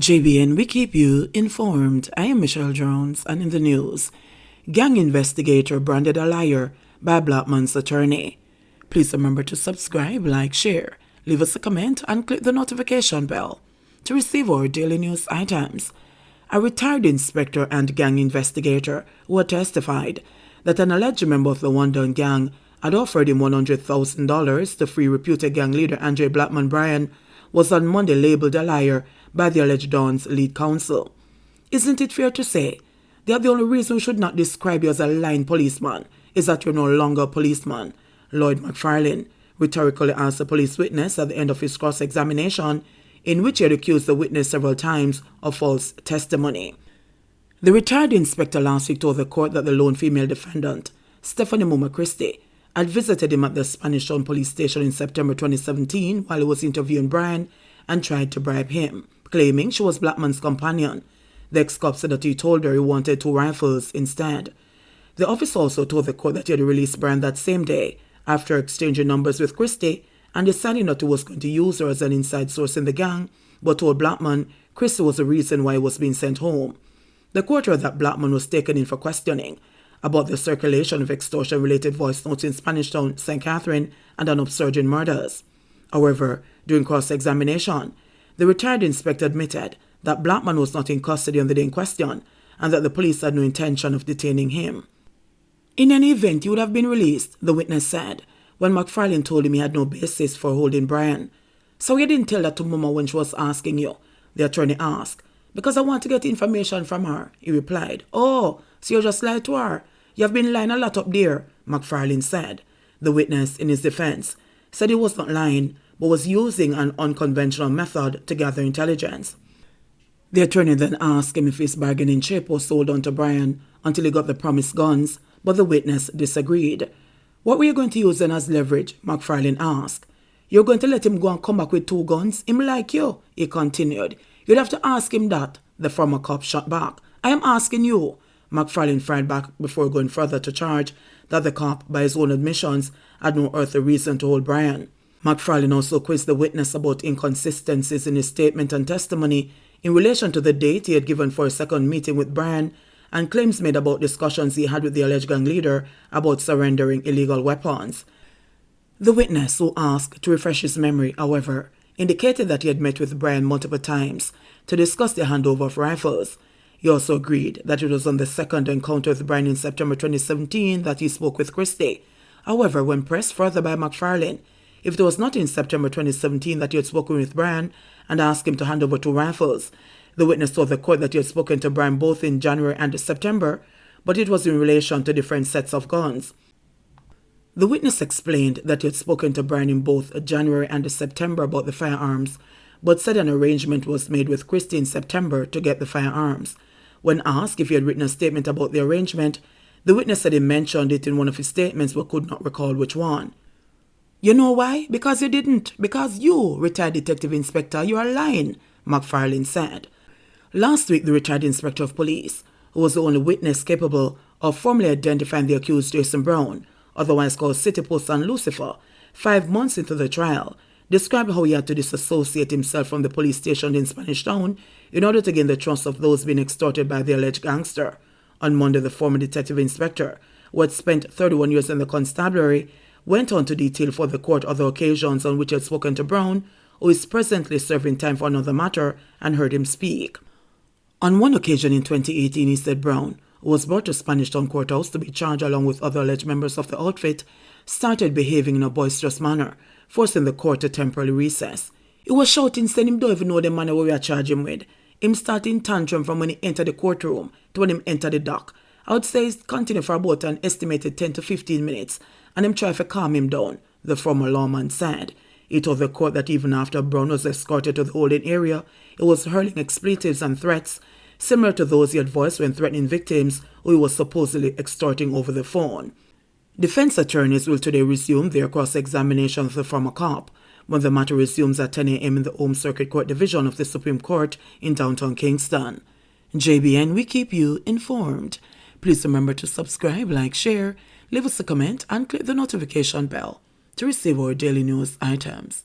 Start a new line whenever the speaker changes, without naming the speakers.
JBN, we keep you informed. I am Michelle Jones, and in the news, gang investigator branded a liar by Blackman's attorney. Please remember to subscribe, like, share, leave us a comment, and click the notification bell to receive our daily news items. A retired inspector and gang investigator who had testified that an alleged member of the London gang had offered him $100,000 to free reputed gang leader Andre Blackman Bryan was on Monday labeled a liar by the alleged Don's lead counsel. Isn't it fair to say that the only reason we should not describe you as a lying policeman is that you're no longer a policeman? Lloyd McFarlane rhetorically asked a police witness at the end of his cross-examination, in which he had accused the witness several times of false testimony. The retired inspector last week told the court that the lone female defendant, Stephanie Muma Christie, had visited him at the Spanish Town police station in September 2017 while he was interviewing Bryan and tried to bribe him, claiming she was Blackman's companion. The ex-cop said that he told her he wanted 2 rifles instead. The officer also told the court that he had released Bryan that same day after exchanging numbers with Christie and deciding that he was going to use her as an inside source in the gang, but told Blackman Christie was the reason why he was being sent home. The court heard that Blackman was taken in for questioning about the circulation of extortion-related voice notes in Spanish Town, St. Catherine, and an upsurge in murders. However, during cross-examination, the retired inspector admitted that Blackman was not in custody on the day in question and that the police had no intention of detaining him. In any event, he would have been released, the witness said, when McFarlane told him he had no basis for holding Bryan. "So you didn't tell that to Mama when she was asking you?" the attorney asked. "Because I want to get information from her," he replied. "Oh, so you just lied to her? You have been lying a lot up there," McFarlane said. The witness, in his defense, said he was not lying, but was using an unconventional method to gather intelligence. The attorney then asked him if his bargaining chip was sold on to Bryan until he got the promised guns, but the witness disagreed. "What were you going to use then as leverage?" McFarlane asked. "You're going to let him go and come back with 2 guns? Him like you," he continued. "You'd have to ask him that," the former cop shot back. "I am asking you." McFarlane fired back before going further to charge that the cop, by his own admissions, had no earthly reason to hold Bryan. McFarlane also quizzed the witness about inconsistencies in his statement and testimony in relation to the date he had given for a second meeting with Bryan and claims made about discussions he had with the alleged gang leader about surrendering illegal weapons. The witness, who asked to refresh his memory, however, indicated that he had met with Bryan multiple times to discuss the handover of rifles. He also agreed that it was on the second encounter with Bryan in September 2017 that he spoke with Christie. However, when pressed further by McFarlane, if it was not in September 2017 that he had spoken with Bryan and asked him to hand over 2 rifles, the witness told the court that he had spoken to Bryan both in January and September, but it was in relation to different sets of guns. The witness explained that he had spoken to Bryan in both January and September about the firearms, but said an arrangement was made with Christie in September to get the firearms. When asked if he had written a statement about the arrangement, the witness said he mentioned it in one of his statements but could not recall which one. "You know why? Because you didn't. Because you, retired detective inspector, you are lying," McFarlane said. Last week, the retired inspector of police, who was the only witness capable of formally identifying the accused Jason Brown, otherwise called City Post and Lucifer, 5 months into the trial, described how he had to disassociate himself from the police station in Spanish Town in order to gain the trust of those being extorted by the alleged gangster. On Monday, the former detective inspector, who had spent 31 years in the constabulary, went on to detail for the court other occasions on which he had spoken to Brown, who is presently serving time for another matter, and heard him speak. On one occasion in 2018, he said Brown, who was brought to Spanish Town courthouse to be charged along with other alleged members of the outfit, started behaving in a boisterous manner, forcing the court to temporarily recess. He was shouting, saying him don't even know the manner we are charging him with. Him starting tantrum from when he entered the courtroom to when him entered the dock. I would say it continued for about an estimated 10 to 15 minutes, and him tried to calm him down, the former lawman said. He told the court that even after Brown was escorted to the holding area, he was hurling expletives and threats, similar to those he had voiced when threatening victims who he was supposedly extorting over the phone. Defense attorneys will today resume their cross-examination of the former cop when the matter resumes at 10 a.m. in the Home Circuit Court Division of the Supreme Court in downtown Kingston. JBN, we keep you informed. Please remember to subscribe, like, share, leave us a comment, and click the notification bell to receive our daily news items.